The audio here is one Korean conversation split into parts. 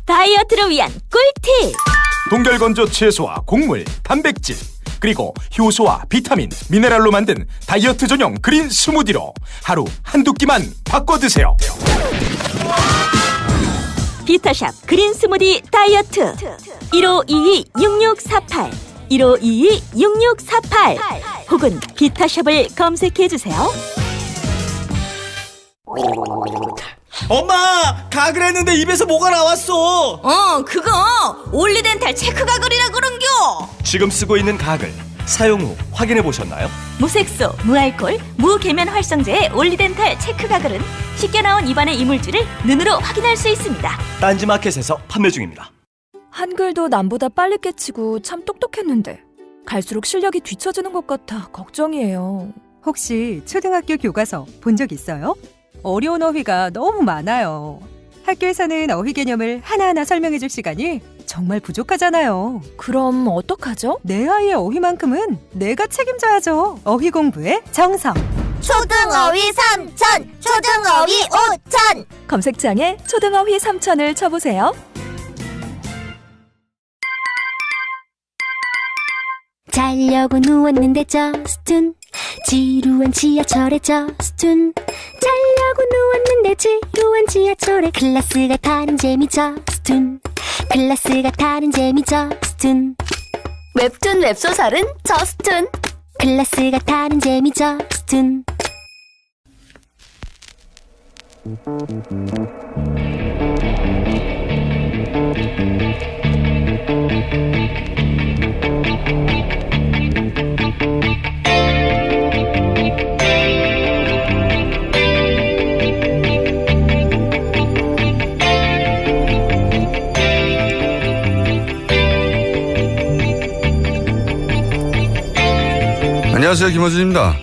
다이어트를 위한 꿀팁. 동결건조 채소와 곡물, 단백질, 그리고 효소와 비타민, 미네랄로 만든 다이어트 전용 그린 스무디로 하루 한두 끼만 바꿔 드세요. 비타샵 그린 스무디 다이어트 1522-6648 1522-6648 혹은 비타샵을 검색해주세요. 엄마! 가글 했는데 입에서 뭐가 나왔어! 그거 올리덴탈 체크가글이라 그런겨. 지금 쓰고 있는 가글 사용 후 확인해 보셨나요? 무색소, 무알콜, 무계면 활성제의 올리덴탈 체크 가글은 쉽게 나온 입안의 이물질을 눈으로 확인할 수 있습니다. 딴지마켓에서 판매 중입니다. 한글도 남보다 빨리 깨치고 참 똑똑했는데 갈수록 실력이 뒤처지는 것 같아 걱정이에요. 혹시 초등학교 교과서 본 적 있어요? 어려운 어휘가 너무 많아요. 학교에서는 어휘 개념을 하나하나 설명해 줄 시간이 정말 부족하잖아요. 그럼 어떡하죠? 내 아이의 어휘만큼은 내가 책임져야죠. 어휘 공부의 정성. 초등어휘 3천, 초등어휘 5천. 검색창에 초등어휘 3천을 쳐보세요. 자려고 누웠는데 저스툰 지루한 지하철에 저스툰 자려고 누웠는데 지루한 지하철에 클래스가 타는 재미 저스툰 클래스가 타는 재미 저스툰 웹툰 웹소설은 저스툰 클래스가 타는 재미 저스툰. 안녕하세요, 김어준입니다.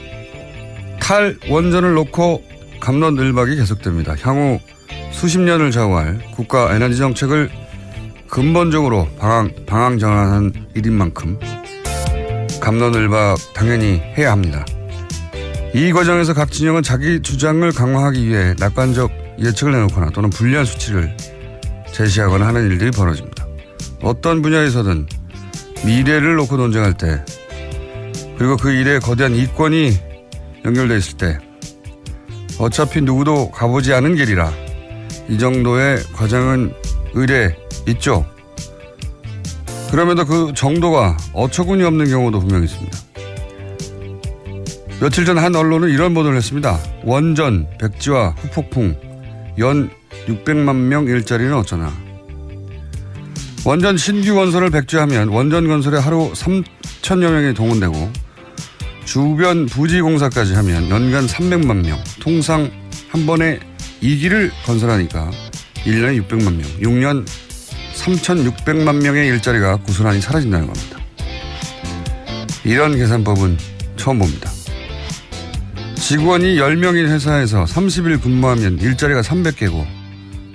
탈원전을 놓고 갑론을박이 계속됩니다. 향후 수십 년을 좌우할 국가 에너지 정책을 근본적으로 방향 전환한 일인 만큼 갑론을박 당연히 해야 합니다. 이 과정에서 각 진영은 자기 주장을 강화하기 위해 낙관적 예측을 내놓거나 또는 불리한 수치를 제시하거나 하는 일들이 벌어집니다. 어떤 분야에서든 미래를 놓고 논쟁할 때 그리고 그 일에 거대한 이권이 연결되어 있을 때 어차피 누구도 가보지 않은 길이라 이 정도의 과정은 의례 있죠. 그럼에도 그 정도가 어처구니 없는 경우도 분명히 있습니다. 며칠 전 한 언론은 이런 보도를 했습니다. 원전, 백지화, 후폭풍, 연 600만 명 일자리는 어쩌나. 원전 신규 건설을 백지화하면 원전 건설에 하루 3천여 명이 동원되고 주변 부지 공사까지 하면 연간 300만 명, 통상 한 번에 2기를 건설하니까 1년에 600만 명, 6년 3,600만 명의 일자리가 고스란히 사라진다는 겁니다. 이런 계산법은 처음 봅니다. 직원이 10명인 회사에서 30일 근무하면 일자리가 300개고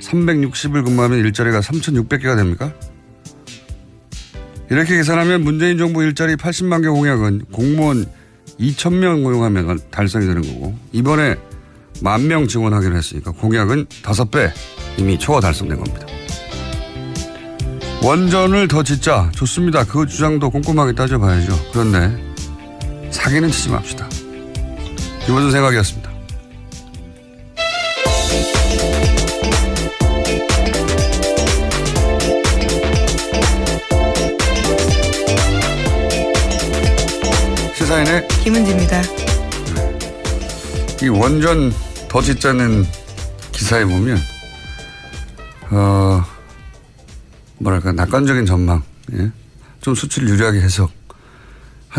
360일 근무하면 일자리가 3,600개가 됩니까? 이렇게 계산하면 문재인 정부 일자리 80만 개 공약은 공무원 2,000명 고용하면 달성이 되는 거고 이번에 10,000명 지원하기로 했으니까 공약은 5배 이미 초과 달성된 겁니다. 원전을 더 짓자 좋습니다. 그 주장도 꼼꼼하게 따져봐야죠. 그런데 사기는 치지 맙시다. 김어준 생각이었습니다. 시사인의 김은지입니다. 이 원전 더 짓자는 기사에 보면 뭐랄까 낙관적인 전망, 예? 좀 수치를 유리하게 해석하는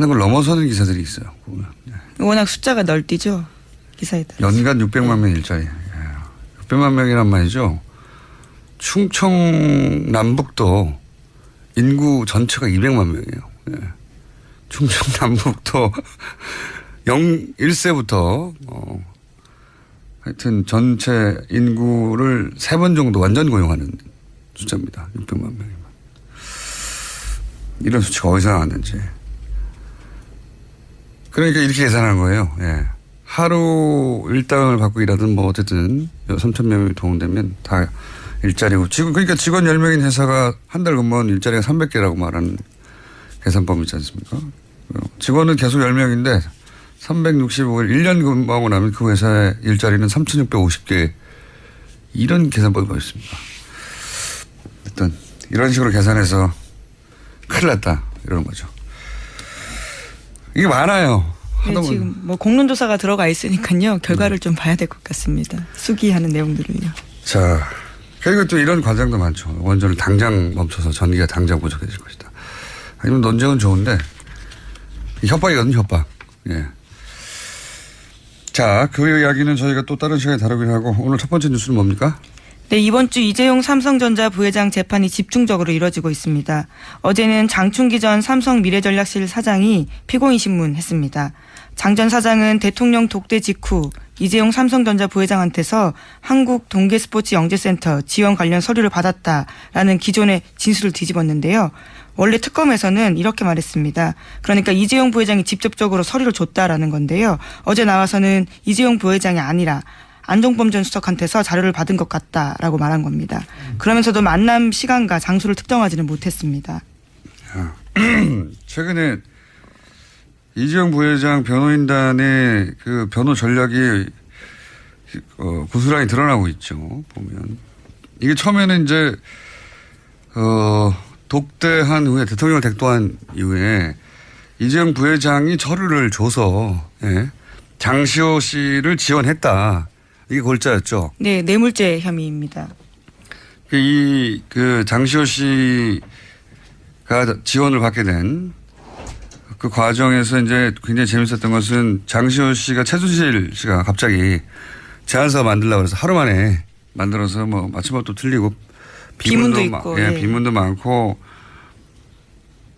걸 넘어서는 기사들이 있어요. 보면. 예. 워낙 숫자가 널뛰죠. 기사에 따라. 연간 600만 명 일자리. 예. 600만 명이란 말이죠. 충청 남북도 인구 전체가 200만 명이에요. 예. 충청 남북도 1세부터 하여튼 전체 인구를 3번 정도 완전 고용하는 숫자입니다. 600만 명이면. 이런 수치가 어디서 나왔는지. 그러니까 이렇게 계산한 거예요. 예. 하루 일당을 받고 일하든 뭐 어쨌든 3,000명이 동원되면 다 일자리고 지금 그러니까 직원 10명인 회사가 한 달 근무하는 일자리가 300개라고 말하는 계산법이 있지 않습니까? 직원은 계속 10명인데 365일 1년 근무하고 나면 그 회사의 일자리는 3,650개 이런 계산법이 있습니다. 일단 이런 식으로 계산해서 큰일 났다 이러는 거죠. 이게 많아요. 네, 지금 뭐 공론조사가 들어가 있으니까요. 결과를 좀 봐야 될 것 같습니다. 수기하는 내용들을요. 자, 그리고 또 이런 과정도 많죠. 원전을 당장 멈춰서 전기가 당장 부족해질 것이다. 아니면 논쟁은 좋은데 협박이거든요, 협박. 예. 자, 그 이야기는 저희가 또 다른 시간에 다루기로 하고 오늘 첫 번째 뉴스는 뭡니까? 네, 이번 주 이재용 삼성전자 부회장 재판이 집중적으로 이뤄지고 있습니다. 어제는 장충기 전 삼성 미래전략실 사장이 피고인 신문했습니다. 장 전 사장은 대통령 독대 직후 이재용 삼성전자 부회장한테서 한국 동계스포츠영재센터 지원 관련 서류를 받았다라는 기존의 진술을 뒤집었는데요. 원래 특검에서는 이렇게 말했습니다. 그러니까 이재용 부회장이 직접적으로 서류를 줬다라는 건데요. 어제 나와서는 이재용 부회장이 아니라 안종범 전 수석한테서 자료를 받은 것 같다라고 말한 겁니다. 그러면서도 만남 시간과 장소를 특정하지는 못했습니다. 최근에 이재용 부회장 변호인단의 그 변호 전략이 고스란히 드러나고 있죠. 보면 이게 처음에는 이제 독대한 후에 대통령을 댁도한 이후에 이재용 부회장이 서류를 줘서 예, 장시호 씨를 지원했다. 이게 골자였죠. 네, 뇌물죄 혐의입니다. 그 장시호 씨가 지원을 받게 된 그 과정에서 이제 굉장히 재밌었던 것은 장시호 씨가 최순실 씨가 갑자기 제안서 만들려고 해서 하루 만에 만들어서 뭐 마침법도 틀리고 비문도 있고 예, 비문도 많고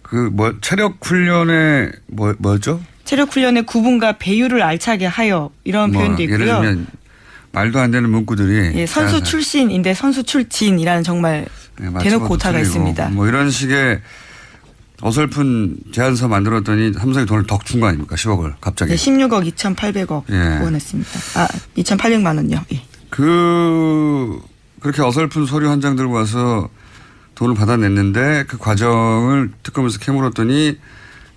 그 뭐 체력 훈련에 뭐였죠? 체력 훈련의 구분과 배율을 알차게 하여 이런 표현도 있고요. 예를 들면 말도 안 되는 문구들이 예, 선수 출신인데 선수 출진이라는 정말 대놓고 오타가 있습니다. 뭐 이런 식의 어설픈 제안서 만들었더니 삼성이 돈을 덕 준 거 아닙니까? 10억을 갑자기. 네, 16억 2,800억 예. 후원했습니다. 2,800만 원요. 예. 그렇게 어설픈 서류 한 장 들고 와서 돈을 받아냈는데 그 과정을 특검에서 캐물었더니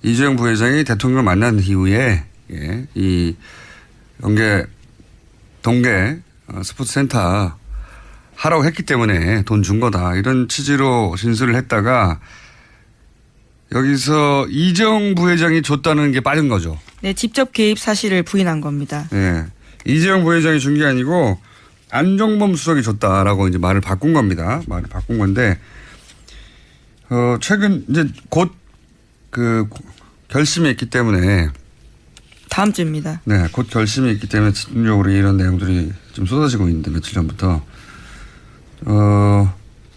이재용 부회장이 대통령을 만난 이후에 예, 이 동계 스포츠센터 하라고 했기 때문에 돈 준 거다. 이런 취지로 진술을 했다가 여기서 이재용 부회장이 줬다는 게 빠진 거죠. 네, 직접 개입 사실을 부인한 겁니다. 네. 이재용 부회장이 준 게 아니고 안종범 수석이 줬다라고 이제 말을 바꾼 겁니다. 말을 바꾼 건데, 최근 이제 곧 그 결심이 있기 때문에. 다음 주입니다. 네. 곧 결심이 있기 때문에 집중적으로 이런 내용들이 좀 쏟아지고 있는데 며칠 전부터.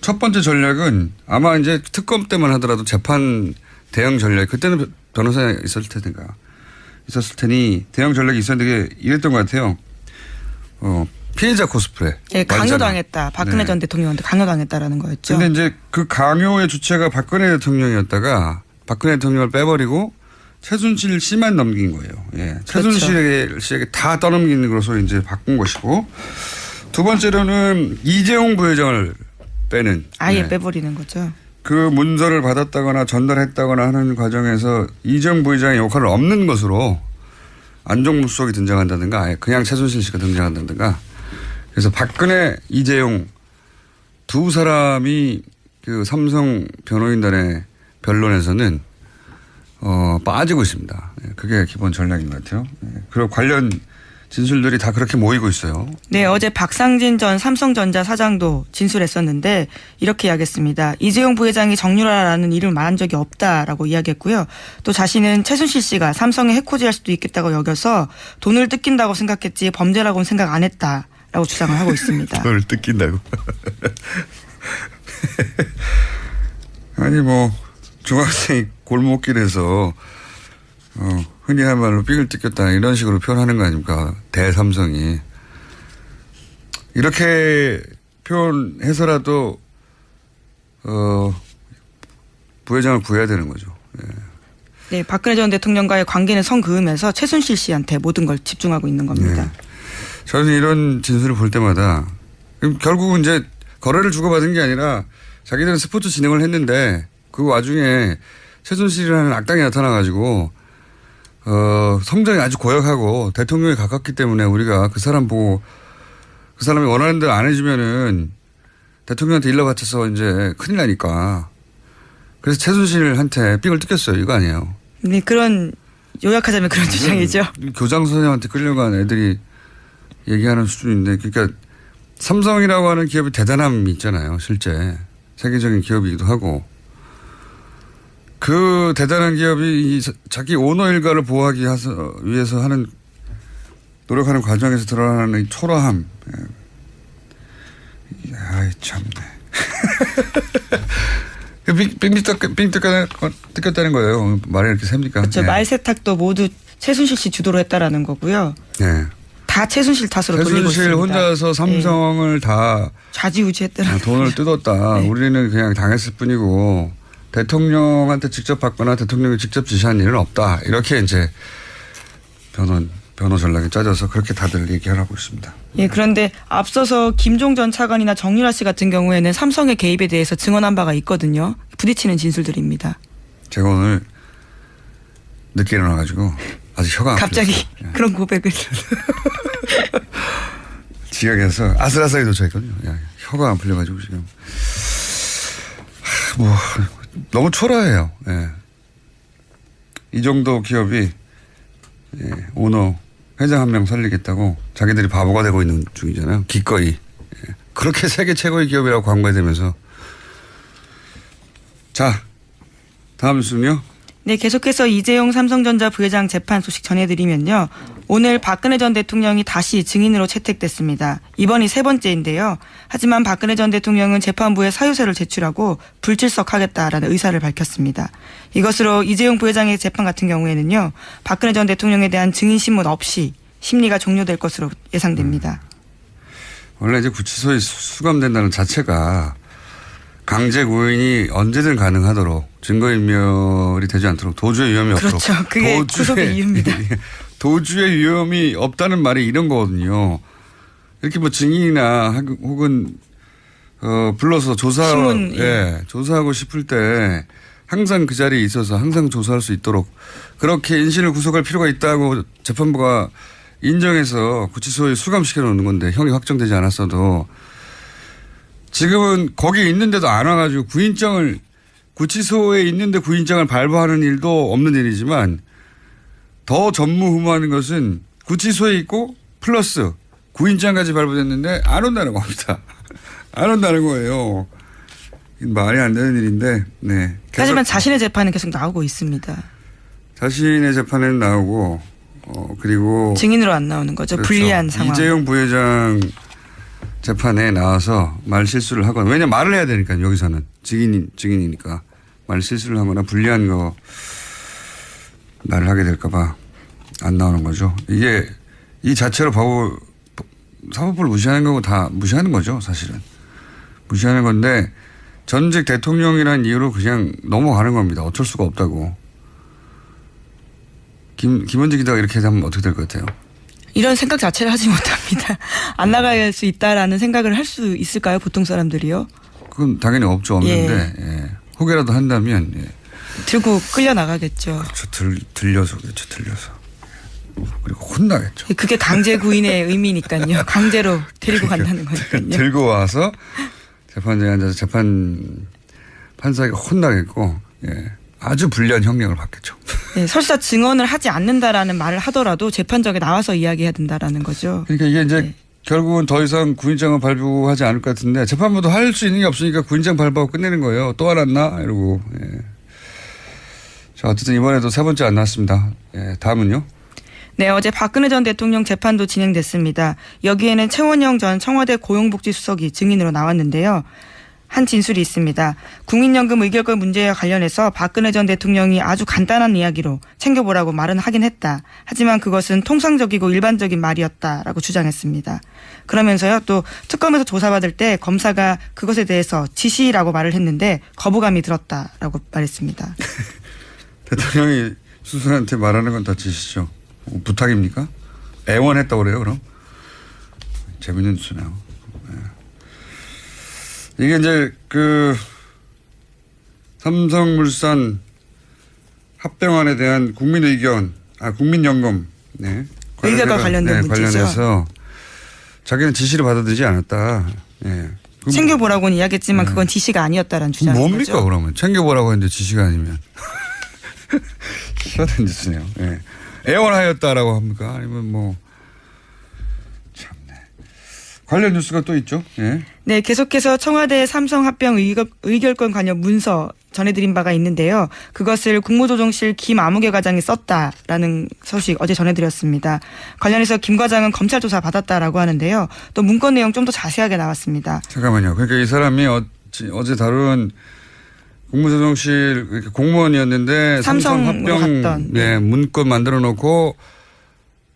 첫 번째 전략은 아마 이제 특검 때만 하더라도 재판 대응 전략, 그때는 변호사 있었을 테니 대응 전략이 있었는데 이랬던 것 같아요. 피해자 코스프레. 예, 강요당했다. 박근혜 전 대통령한테 강요당했다라는 거였죠. 근데 이제 그 강요의 주체가 박근혜 대통령이었다가 박근혜 대통령을 빼버리고 최순실 씨만 넘긴 거예요. 예. 최순실 씨에게 다 떠넘기는 것으로 이제 바꾼 것이고, 두 번째로는 이재용 부회장을 빼는. 아예 네. 빼버리는 거죠. 그 문서를 받았다거나 전달했다거나 하는 과정에서 이재용 부회장의 역할을 없는 것으로 안종범 수석이 등장한다든가 아예 그냥 최순실 씨가 등장한다든가. 그래서 박근혜, 이재용 두 사람이 그 삼성 변호인단의 변론에서는 빠지고 있습니다. 그게 기본 전략인 것 같아요. 그리고 관련 진술들이 다 그렇게 모이고 있어요. 네, 어제 박상진 전 삼성전자 사장도 진술했었는데 이렇게 이야기했습니다. 이재용 부회장이 정유라라는 이름을 말한 적이 없다라고 이야기했고요. 또 자신은 최순실 씨가 삼성에 해코지할 수도 있겠다고 여겨서 돈을 뜯긴다고 생각했지 범죄라고는 생각 안 했다라고 주장을 하고 있습니다. 돈을 뜯긴다고. 아니 뭐 중학생이 골목길에서 흔히 할 말로 삥을 뜯겼다 이런 식으로 표현하는 거 아닙니까? 대삼성이. 이렇게 표현해서라도 부회장을 구해야 되는 거죠. 예. 네, 박근혜 전 대통령과의 관계는 선 그으면서 최순실 씨한테 모든 걸 집중하고 있는 겁니다. 네. 저는 이런 진술을 볼 때마다 결국은 이제 거래를 주고받은 게 아니라 자기들은 스포츠 진행을 했는데 그 와중에 최순실이라는 악당이 나타나가지고 성장이 아주 고약하고 대통령에 가깝기 때문에 우리가 그 사람 보고 그 사람이 원하는 대로 안 해주면은 대통령한테 일러 바쳐서 이제 큰일 나니까 그래서 최순실한테 삥을 뜯겼어요. 이거 아니에요. 네, 그런 요약하자면 그런 주장이죠. 교장 선생님한테 끌려간 애들이 얘기하는 수준인데 그러니까 삼성이라고 하는 기업이 대단함이 있잖아요. 실제 세계적인 기업이기도 하고 그 대단한 기업이 자기 오너 일가를 보호하기 위해서 하는 노력하는 과정에서 드러나는 이 초라함. 아이 참네. 삥 뜯겼다는 거예요. 말이 이렇게 셉니까? 그렇죠. 네. 말 세탁도 모두 최순실 씨 주도로 했다라는 거고요. 네. 다 최순실 탓으로 돌리고 있습니다. 최순실 혼자서 삼성을 다 좌지우지했다는 돈을 뜯었다. 네. 우리는 그냥 당했을 뿐이고 대통령한테 직접 받거나 대통령이 직접 지시한 일은 없다. 이렇게 이제 변호 전략이 짜져서 그렇게 다들 얘기하고 있습니다. 예, 그런데 앞서서 김종 전 차관이나 정유라 씨 같은 경우에는 삼성의 개입에 대해서 증언한 바가 있거든요. 부딪히는 진술들입니다. 제가 오늘 늦게 일어나가지고 아직 혀가 안 갑자기 풀렸어요. 그런 고백을. 지각해서 아슬아슬하게 도착했거든요. 혀가 안 풀려가지고 지금 너무 초라해요. 예. 이 정도 기업이 오너 회장 한 명 살리겠다고 자기들이 바보가 되고 있는 중이잖아요. 기꺼이. 예. 그렇게 세계 최고의 기업이라고 광고해대면서 자 다음 뉴스는요. 네, 계속해서 이재용 삼성전자 부회장 재판 소식 전해드리면요. 오늘 박근혜 전 대통령이 다시 증인으로 채택됐습니다. 이번이 세 번째인데요. 하지만 박근혜 전 대통령은 재판부에 사유서를 제출하고 불출석하겠다라는 의사를 밝혔습니다. 이것으로 이재용 부회장의 재판 같은 경우에는요. 박근혜 전 대통령에 대한 증인 신문 없이 심리가 종료될 것으로 예상됩니다. 원래 이제 구치소에 수감된다는 자체가 강제 구인이 언제든 가능하도록 증거인멸이 되지 않도록 도주의 위험이 없도록. 그렇죠. 그게 구속의 이유입니다. 도주의 위험이 없다는 말이 이런 거거든요. 이렇게 뭐 증인이나 혹은 불러서 신문, 조사하고 싶을 때 항상 그 자리에 있어서 항상 조사할 수 있도록 그렇게 인신을 구속할 필요가 있다고 재판부가 인정해서 구치소에 수감시켜 놓는 건데 형이 확정되지 않았어도 지금은 거기 있는데도 안 와가지고 구치소에 있는데 구인장을 발부하는 일도 없는 일이지만 더 전무후무하는 것은 구치소에 있고 플러스 구인장까지 발부됐는데 안 온다는 겁니다. 안 온다는 거예요. 말이 안 되는 일인데, 네. 하지만 자신의 재판은 계속 나오고 있습니다. 자신의 재판에는 나오고, 그리고. 증인으로 안 나오는 거죠. 그렇죠. 불리한 상황. 이재용 부회장 재판에 나와서 말 실수를 하거나, 왜냐면 말을 해야 되니까 여기서는. 증인이니까. 말 실수를 하거나 불리한 거 말을 하게 될까봐 안 나오는 거죠. 이게 이 자체로 사법부를 무시하는 거고 다 무시하는 거죠, 사실은. 무시하는 건데 전직 대통령이라는 이유로 그냥 넘어가는 겁니다. 어쩔 수가 없다고. 김원직 기자가 이렇게 하면 어떻게 될 것 같아요? 이런 생각 자체를 하지 못합니다. 안 나갈 수 있다라는 생각을 할 수 있을까요? 보통 사람들이요? 그건 당연히 없는데 예. 혹여라도 한다면 들고 끌려 나가겠죠. 그렇죠. 들려서 그리고 혼나겠죠. 그게 강제 구인의 의미니까요. 강제로 데리고 간다는 거니까요. 들고 와서 재판장에 앉아서 판사에게 혼나겠고 아주 불리한 형량을 받겠죠. 네, 설사 증언을 하지 않는다라는 말을 하더라도 재판장에 나와서 이야기해야 된다라는 거죠. 그러니까 이게 이제 결국은 더 이상 구인장을 발부하지 않을 것 같은데 재판부도 할 수 있는 게 없으니까 구인장 발부하고 끝내는 거예요. 또 안 왔나? 이러고. 자, 어쨌든 이번에도 세 번째 안 나왔습니다. 다음은요? 네, 어제 박근혜 전 대통령 재판도 진행됐습니다. 여기에는 최원영 전 청와대 고용복지수석이 증인으로 나왔는데요. 한 진술이 있습니다. 국민연금 의결권 문제와 관련해서 박근혜 전 대통령이 아주 간단한 이야기로 챙겨보라고 말은 하긴 했다. 하지만 그것은 통상적이고 일반적인 말이었다라고 주장했습니다. 그러면서요, 또 특검에서 조사받을 때 검사가 그것에 대해서 지시라고 말을 했는데 거부감이 들었다라고 말했습니다. 대통령이 수석한테 말하는 건 다 지시죠. 부탁입니까? 애원했다고 그래요, 그럼? 재밌는 뉴스네요. 이게 이제 그 삼성물산 합병안에 대한 국민 의견, 국민연금, 네. 의결과 관련된 문제죠. 관련해서 자기는 지시를 받아들이지 않았다. 네. 챙겨보라고는 이야기했지만 그건 지시가 아니었다라는 주장인 뭡니까 거죠. 그러면 챙겨보라고 했는데 지시가 아니면 희한한 짓이네요. 네. 애원하였다라고 합니까? 아니면 뭐 참네. 관련 뉴스가 또 있죠. 네. 네, 계속해서 청와대 삼성 합병 의결권 관련 문서 전해드린 바가 있는데요. 그것을 국무조정실 김아무개 과장이 썼다라는 소식 어제 전해드렸습니다. 관련해서 김 과장은 검찰 조사 받았다라고 하는데요. 또 문건 내용 좀 더 자세하게 나왔습니다. 잠깐만요. 그러니까 이 사람이 어제 다룬 국무조정실 공무원이었는데 삼성 합병 네, 문건 만들어 놓고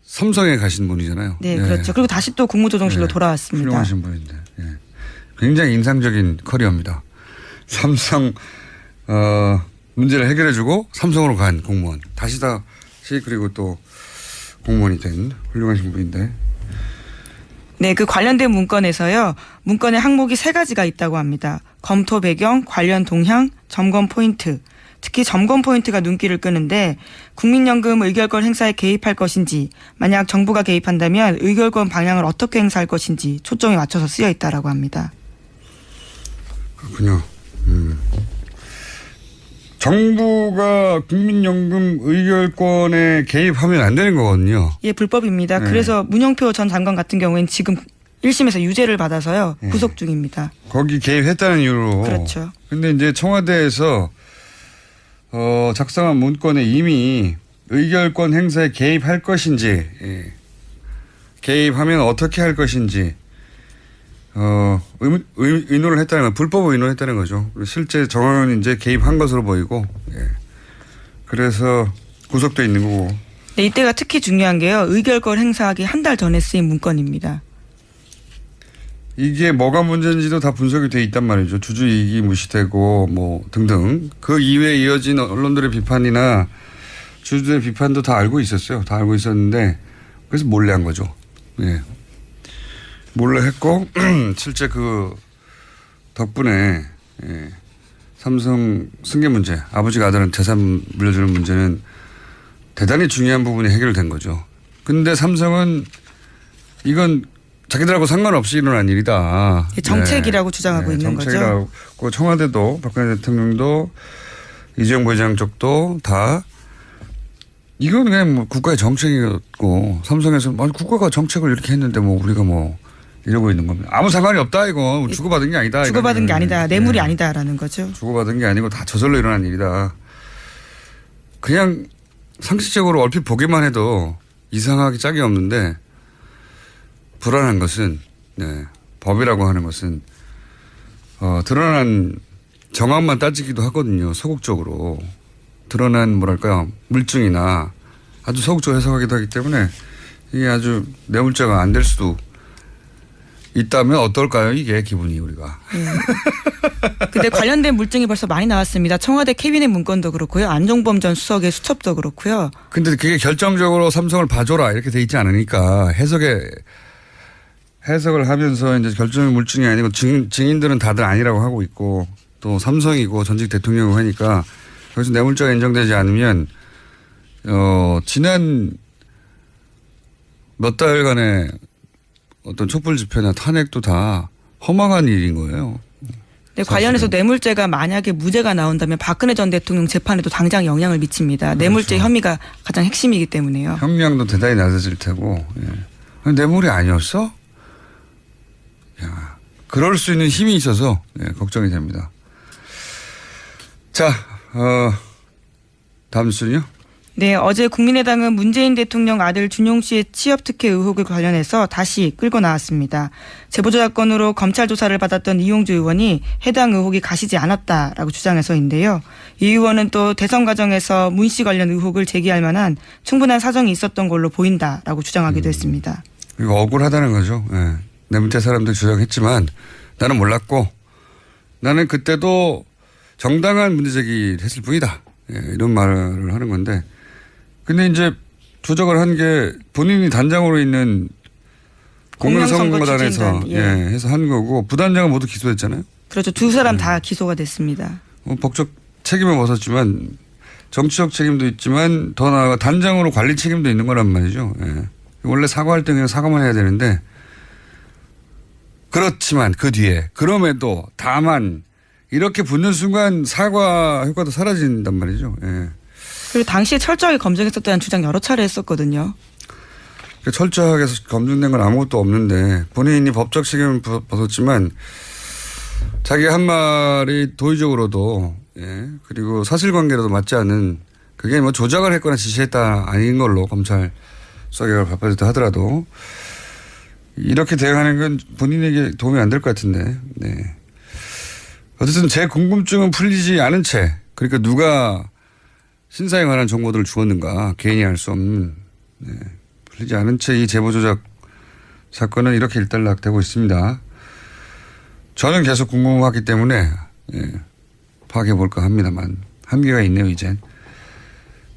삼성에 가신 분이잖아요. 네, 그렇죠. 그리고 다시 또 국무조정실로 네, 돌아왔습니다. 훌륭하신 분인데 네. 굉장히 인상적인 커리어입니다. 삼성 문제를 해결해주고 삼성으로 간 공무원. 다시 그리고 또 공무원이 된 훌륭하신 분인데. 네, 그 관련된 문건에서요. 문건에 항목이 3가지가 있다고 합니다. 검토 배경, 관련 동향, 점검 포인트. 특히 점검 포인트가 눈길을 끄는데 국민연금 의결권 행사에 개입할 것인지 만약 정부가 개입한다면 의결권 방향을 어떻게 행사할 것인지 초점이 맞춰서 쓰여 있다라고 합니다. 그렇군요. 정부가 국민연금 의결권에 개입하면 안 되는 거거든요. 예, 불법입니다. 네. 그래서 문영표 전 장관 같은 경우에는 지금 1심에서 유죄를 받아서요. 네. 구속 중입니다. 거기 개입했다는 이유로. 그렇죠. 근데 이제 청와대에서 작성한 문건에 이미 의결권 행사에 개입할 것인지, 개입하면 어떻게 할 것인지, 의논을 했다는 건 불법 의논을 했다는 거죠. 실제 정황은 이제 개입한 것으로 보이고, 그래서 구속돼 있는 거고. 네, 이때가 특히 중요한 게요. 의결권 행사하기 한 달 전에 쓰인 문건입니다. 이게 뭐가 문제인지도 다 분석이 돼 있단 말이죠. 주주이익이 무시되고 뭐 등등. 그 이외에 이어진 언론들의 비판이나 주주의 비판도 다 알고 있었어요. 다 알고 있었는데 그래서 몰래 한 거죠. 예. 몰래 했고 실제 그 덕분에 삼성 승계 문제, 아버지가 아들한테 재산 물려주는 문제는 대단히 중요한 부분이 해결된 거죠. 근데 삼성은 이건 자기들하고 상관없이 일어난 일이다. 정책이라고 주장하고 있는 정책이라고. 거죠. 청와대도 박근혜 대통령도 이재용 부회장 쪽도 다 이건 그냥 뭐 국가의 정책이었고 삼성에서 아니 국가가 정책을 이렇게 했는데 뭐 우리가 뭐 이러고 있는 겁니다. 아무 상관이 없다 이거. 주고받은 게 아니다. 주고받은 게 아니다. 뇌물이 아니다라는 거죠. 주고받은 게 아니고 다 저절로 일어난 일이다. 그냥 상식적으로 얼핏 보기만 해도 이상하기 짝이 없는데 불안한 것은 법이라고 하는 것은 드러난 정황만 따지기도 하거든요. 소극적으로 드러난 뭐랄까요 물증이나 아주 소극적으로 해석하기도 하기 때문에 이게 아주 뇌물죄가 안 될 수도 있다면 어떨까요? 이게 기분이 우리가. 근데 관련된 물증이 벌써 많이 나왔습니다. 청와대 캐비넷 문건도 그렇고요. 안종범 전 수석의 수첩도 그렇고요. 근데 그게 결정적으로 삼성을 봐줘라 이렇게 돼 있지 않으니까 해석을 하면서 이제 결정의 물증이 아니고 증인들은 다들 아니라고 하고 있고 또 삼성이고 전직 대통령이고 하니까 그래서 뇌물죄가 인정되지 않으면 지난 몇 달간의 어떤 촛불 집회나 탄핵도 다 허망한 일인 거예요. 네, 관련해서 뇌물죄가 만약에 무죄가 나온다면 박근혜 전 대통령 재판에도 당장 영향을 미칩니다. 그렇죠. 뇌물죄 혐의가 가장 핵심이기 때문에요. 형량도 대단히 낮아질 테고. 뇌물이 아니었어? 야, 그럴 수 있는 힘이 있어서 걱정이 됩니다. 자, 다음 뉴스는요? 네, 어제 국민의당은 문재인 대통령 아들 준용 씨의 취업 특혜 의혹을 관련해서 다시 끌고 나왔습니다. 제보자건으로 검찰 조사를 받았던 이용주 의원이 해당 의혹이 가시지 않았다라고 주장해서인데요. 이 의원은 또 대선 과정에서 문 씨 관련 의혹을 제기할 만한 충분한 사정이 있었던 걸로 보인다라고 주장하기도 했습니다. 이거 억울하다는 거죠. 내 밑에 사람들 주장했지만 나는 몰랐고 나는 그때도 정당한 문제 제기를 했을 뿐이다. 이런 말을 하는 건데 근데 이제 조작을 한 게 본인이 단장으로 있는 공명선거단에서 해서 한 거고 부단장은 모두 기소했잖아요. 그렇죠. 두 사람 다 기소가 됐습니다. 법적 책임을 벗었지만 정치적 책임도 있지만 더 나아가 단장으로 관리 책임도 있는 거란 말이죠. 예. 원래 사과할 때 그냥 사과만 해야 되는데 그렇지만 그 뒤에 그럼에도 다만 이렇게 붙는 순간 사과 효과도 사라진단 말이죠. 예. 그리고 당시에 철저하게 검증했었다는 주장 여러 차례 했었거든요. 철저하게 검증된 건 아무것도 없는데 본인이 법적 책임을 벗었지만 자기 한 말이 도의적으로도 예, 그리고 사실관계로도 맞지 않은 그게 뭐 조작을 했거나 지시했다 아닌 걸로 검찰 수사결과가 발표됐다 하더라도 이렇게 대응하는 건 본인에게 도움이 안 될 것 같은데 네. 어쨌든 제 궁금증은 풀리지 않은 채 그러니까 누가 신사에 관한 정보들을 주었는가 개인이 알 수 없는 네. 풀리지 않은 채 이 제보 조작 사건은 이렇게 일단락되고 있습니다. 저는 계속 궁금하기 때문에 예, 파악해 볼까 합니다만 한계가 있네요 이젠.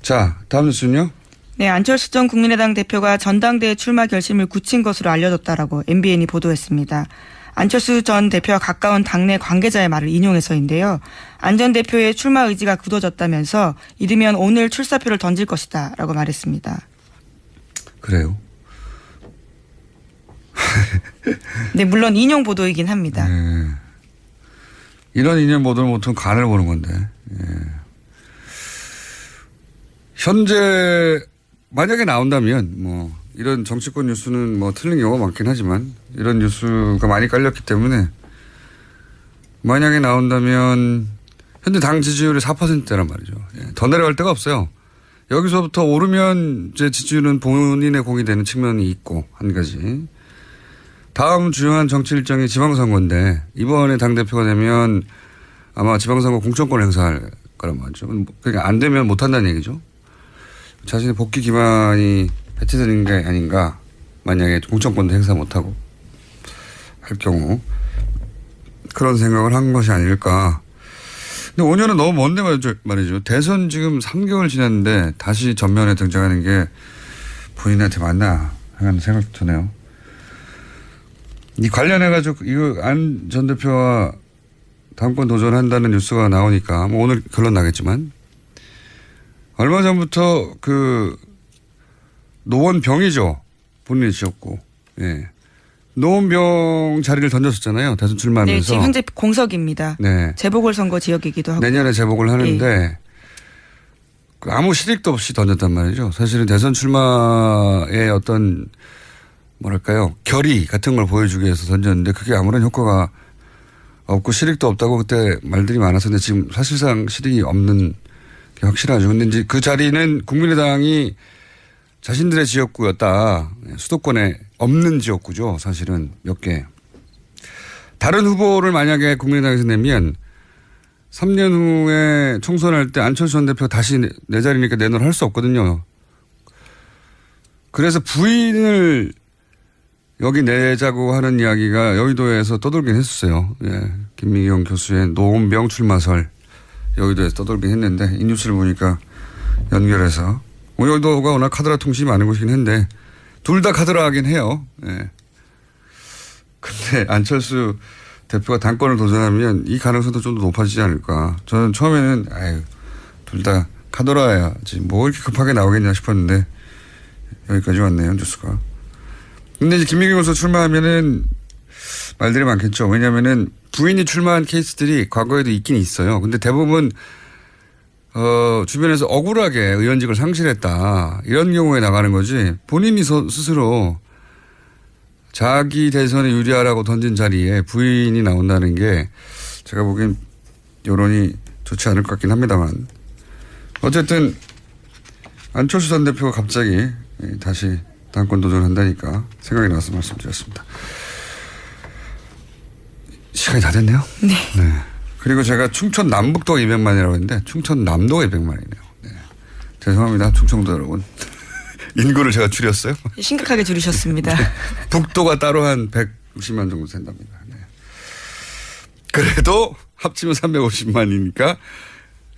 자 다음 뉴스는요. 네, 안철수 전 국민의당 대표가 전당대회 출마 결심을 굳힌 것으로 알려졌다라고 MBN이 보도했습니다. 안철수 전 대표와 가까운 당내 관계자의 말을 인용해서인데요. 안 전 대표의 출마 의지가 굳어졌다면서 이르면 오늘 출사표를 던질 것이다 라고 말했습니다. 그래요? 네, 물론 인용 보도이긴 합니다. 네. 이런 인연 보도는 보통 간을 보는 건데. 예. 현재 만약에 나온다면 뭐 이런 정치권 뉴스는 뭐 틀린 경우가 많긴 하지만 이런 뉴스가 많이 깔렸기 때문에 만약에 나온다면 현재 당 지지율이 4%대란 말이죠. 예. 더 내려갈 데가 없어요. 여기서부터 오르면 이제 지지율은 본인의 공이 되는 측면이 있고 한 가지. 다음 중요한 정치 일정이 지방선거인데 이번에 당대표가 되면 아마 지방선거 공천권 행사할 거란 말이죠. 그러니까 안 되면 못한다는 얘기죠. 자신의 복귀 기반이 해체되는 게 아닌가. 만약에 공천권도 행사 못하고 할 경우 그런 생각을 한 것이 아닐까. 근데 5년은 너무 먼데 말이죠. 대선 지금 3개월 지났는데 다시 전면에 등장하는 게 본인한테 맞나 하는 생각도 드네요. 이 관련해가지고 이거 안 전 대표와 당권 도전한다는 뉴스가 나오니까 뭐 오늘 결론 나겠지만 얼마 전부터 그 노원병이죠. 본인이 지었고 예. 노원병 자리를 던졌었잖아요. 대선 출마하면서. 네, 지금 현재 공석입니다. 네. 재보궐선거 지역이기도 하고. 내년에 재보궐 하는데 그 아무 실익도 없이 던졌단 말이죠. 사실은 대선 출마의 어떤 뭐랄까요 결의 같은 걸 보여주기 위해서 던졌는데 그게 아무런 효과가 없고 실익도 없다고 그때 말들이 많았었는데 지금 사실상 실익이 없는 게 확실하죠. 근데 이제 그 자리는 국민의당이 자신들의 지역구였다. 수도권에 없는 지역구죠. 사실은 몇 개. 다른 후보를 만약에 국민의당에서 내면 3년 후에 총선할 때 안철수 전 대표가 다시 내 자리니까 내놓을 할 수 없거든요. 그래서 부인을 여기 내자고 하는 이야기가 여의도에서 떠돌긴 했었어요. 예. 김미경 교수의 노원병 출마설 여의도에서 떠돌긴 했는데 이 뉴스를 보니까 연결해서 여의도가 워낙 카드라 통신이 많은 곳이긴 한데 둘 다 카드라 하긴 해요. 예. 근데 안철수 대표가 당권을 도전하면 이 가능성도 좀 더 높아지지 않을까. 저는 처음에는 둘 다 카드라야지 뭐 이렇게 급하게 나오겠냐 싶었는데 여기까지 왔네요 뉴스가. 근데 이제 김미경 교수 출마하면은 말들이 많겠죠. 왜냐면은 부인이 출마한 케이스들이 과거에도 있긴 있어요. 근데 대부분 주변에서 억울하게 의원직을 상실했다. 이런 경우에 나가는 거지. 본인이 스스로 자기 대선에 유리하라고 던진 자리에 부인이 나온다는 게 제가 보기엔 여론이 좋지 않을 것 같긴 합니다만. 어쨌든 안철수 전 대표가 갑자기 다시 당권 도전한다니까 생각이 나서 말씀드렸습니다. 시간이 다 됐네요. 네. 네. 그리고 제가 충청 남북도가 200만이라고 했는데 충청 남도가 200만이네요. 네. 죄송합니다. 충청도 여러분. 인구를 제가 줄였어요. 심각하게 줄이셨습니다. 북도가 따로 한 160만 정도 된답니다. 네. 그래도 합치면 350만이니까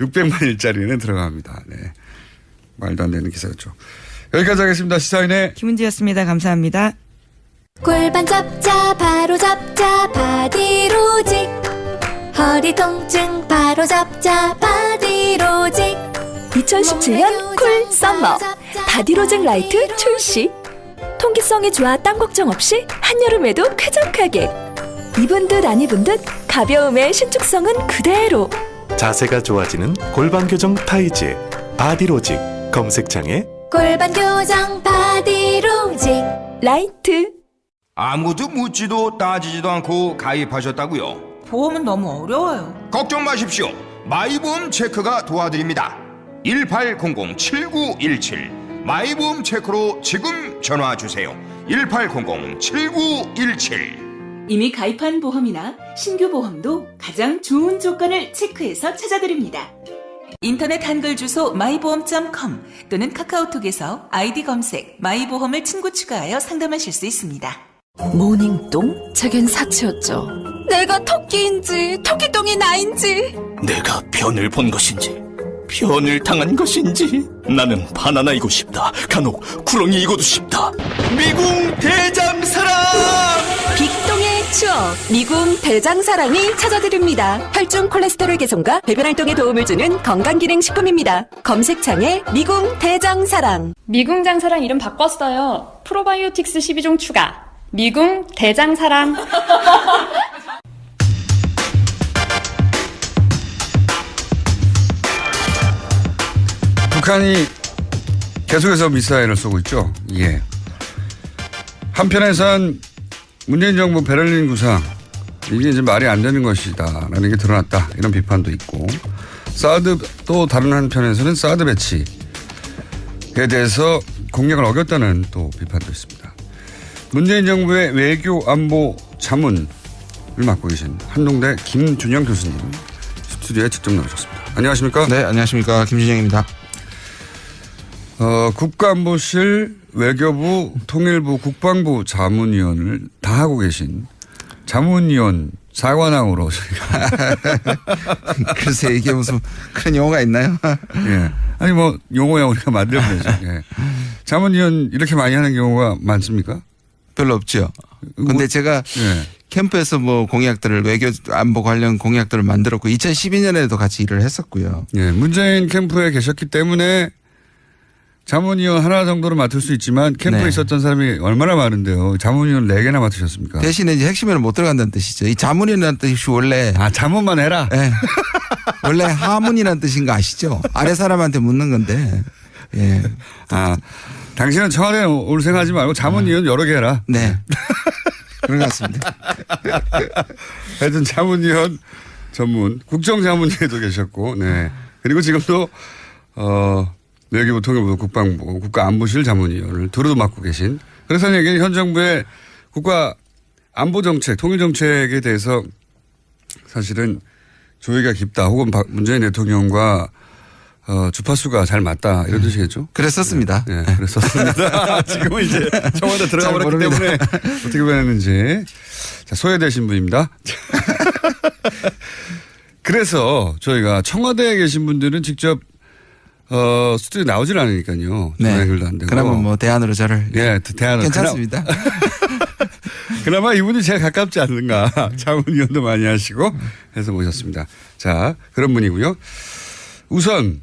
600만 일자리는 들어갑니다. 네. 말도 안 되는 기사였죠. 여기까지 하겠습니다. 시사인의 김은지였습니다. 감사합니다. 골반 잡자 바로 잡자 바디로직 허리 통증 바로 잡자 바디로직. 2017년 쿨 썸머 바디로직 라이트 출시. 통기성이 좋아 땀 걱정 없이 한여름에도 쾌적하게. 입은 듯 안 입은 듯 가벼움의 신축성은 그대로. 자세가 좋아지는 골반 교정 타이즈 바디로직. 검색창에 골반 교정 바디로직. 라이트. 아무도 묻지도 따지지도 않고 가입하셨다고요? 보험은 너무 어려워요. 걱정 마십시오. 마이보험 체크가 도와드립니다. 1800-7917 마이보험 체크로 지금 전화주세요. 1800-7917. 이미 가입한 보험이나 신규 보험도 가장 좋은 조건을 체크해서 찾아드립니다. 인터넷 한글 주소 마이보험.com 또는 카카오톡에서 아이디 검색 마이보험을 친구 추가하여 상담하실 수 있습니다. 모닝똥? 제겐 사치였죠. 내가 토끼인지 토끼똥이 나인지. 내가 변을 본 것인지 변을 당한 것인지 나는 바나나이고 싶다. 간혹 구렁이이고도 싶다. 미궁 대장사랑. 빅똥의 추억 미궁 대장사랑이 찾아드립니다. 혈중 콜레스테롤 개선과 배변 활동에 도움을 주는 건강기능식품입니다. 검색창에 미궁 대장사랑. 미궁 장사랑 이름 바꿨어요. 프로바이오틱스 12종 추가. 미궁 대장사랑. 북한이 계속해서 미사일을 쏘고 있죠. 예. 한편에선 문재인 정부 베를린 구상 이게 이제 말이 안 되는 것이다라는 게 드러났다 이런 비판도 있고 사드 또 다른 한편에서는 사드 배치에 대해서 공약을 어겼다는 또 비판도 있습니다. 문재인 정부의 외교 안보 자문을 맡고 계신 한동대 김준영 교수님 스튜디오에 직접 나오셨습니다. 안녕하십니까? 네, 안녕하십니까. 김준영입니다. 국가안보실, 외교부, 통일부, 국방부 자문위원을 다 하고 계신 자문위원 4관왕으로 글쎄 이게 무슨 그런 용어가 있나요? 예. 아니 뭐 용어야 우리가 만들면 되죠. 예. 자문위원 이렇게 많이 하는 경우가 많습니까? 별로 없죠. 근데 제가 예. 캠프에서 뭐 공약들을 외교 안보 관련 공약들을 만들었고 2012년에도 같이 일을 했었고요. 예. 문재인 캠프에 계셨기 때문에 자문위원 하나 정도로 맡을 수 있지만 캠프에 네. 있었던 사람이 얼마나 많은데요. 자문위원 4개나 맡으셨습니까? 대신에 이제 핵심에는 못 들어간다는 뜻이죠. 이 자문이라는 뜻이 원래 자문만 해라. 네. 원래 하문이라는 뜻인 거 아시죠? 아래 사람한테 묻는 건데. 예. 당신은 청와대에 올 생각하지 말고 자문위원 여러 개 해라. 네. 그런 것 같습니다. 하여튼 자문위원 전문 국정자문위에도 계셨고, 네. 그리고 지금도 외교부, 통일부, 국방부, 국가안보실 자문위원을 두루도 맡고 계신. 그래서 이게 현 정부의 국가 안보 정책, 통일 정책에 대해서 사실은 조예가 깊다, 혹은 문재인 대통령과 주파수가 잘 맞다 이런 뜻이겠죠? 그랬었습니다. 네, 그랬었습니다. 지금은 이제 청와대 들어가 버렸기 때문에 어떻게 변했는지. 자, 소외되신 분입니다. 그래서 저희가 청와대에 계신 분들은 직접 스튜디오에 나오질 않으니까요. 네. 연결도 안 되고. 그러면 뭐 대안으로 저를. 예, 대안으로. 괜찮습니다. 그나마 이분이 제일 가깝지 않는가. 자문위원도 많이 하시고 해서 모셨습니다. 자, 그런 분이고요. 우선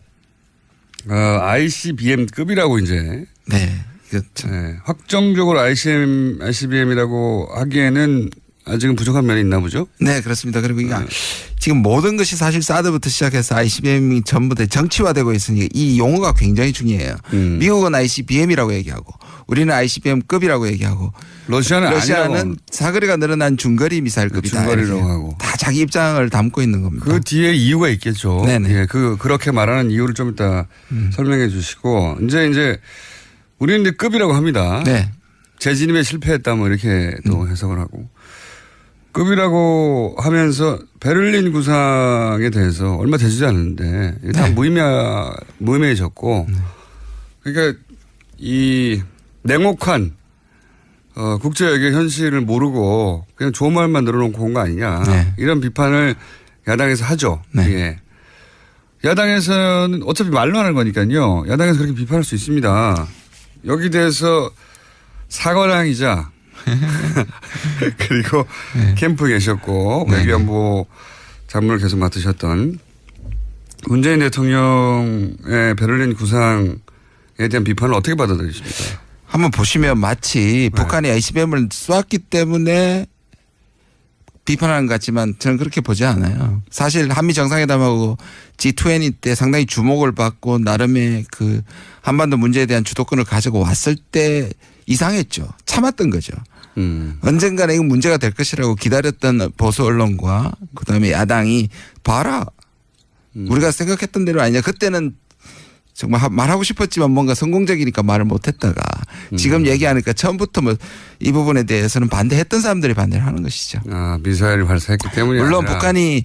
ICBM급이라고 이제. 네. 그렇죠. 네, 확정적으로 ICBM이라고 하기에는 아직은 부족한 면이 있나 보죠? 네, 그렇습니다. 그리고 이게 지금 모든 것이 사실 사드부터 시작해서 ICBM이 전부 다 정치화되고 있으니 이 용어가 굉장히 중요해요. 미국은 ICBM이라고 얘기하고 우리는 ICBM급이라고 얘기하고 러시아는 사거리가 늘어난 중거리 미사일급이다. 중거리라고 하고. 다 자기 입장을 담고 있는 겁니다. 그 뒤에 이유가 있겠죠. 네네. 예, 그렇게 말하는 이유를 좀 이따 설명해 주시고 이제 우리는 이제 급이라고 합니다. 네. 재진입에 실패했다 뭐 이렇게 또 해석을 하고. 급이라고 하면서 베를린 구상에 대해서 얼마 되지 않는데 다 무의미해졌고 그러니까 이 냉혹한 국제외교 현실을 모르고 그냥 좋은 말만 늘어놓고 온 거 아니냐. 네. 이런 비판을 야당에서 하죠. 네. 예. 야당에서는 어차피 말로 하는 거니까요. 야당에서 그렇게 비판할 수 있습니다. 여기 대해서 사관왕이자 그리고 캠프에 계셨고 외교안보 장문을 계속 맡으셨던 문재인 대통령의 베를린 구상에 대한 비판을 어떻게 받아들이십니까? 한번 보시면 마치 북한이 ICBM을 쏘았기 때문에 비판하는 것 같지만 저는 그렇게 보지 않아요. 사실 한미 정상회담하고 G20 때 상당히 주목을 받고 나름의 그 한반도 문제에 대한 주도권을 가지고 왔을 때 이상했죠. 참았던 거죠. 언젠가는 이거 문제가 될 것이라고 기다렸던 보수 언론과 그다음에 야당이 봐라. 우리가 생각했던 대로 아니냐. 그때는 정말 말하고 싶었지만 뭔가 성공적이니까 말을 못했다가 지금 얘기하니까 처음부터 뭐 이 부분에 대해서는 반대했던 사람들이 반대를 하는 것이죠. 아, 미사일을 발사했기 때문이 물론 아니라. 북한이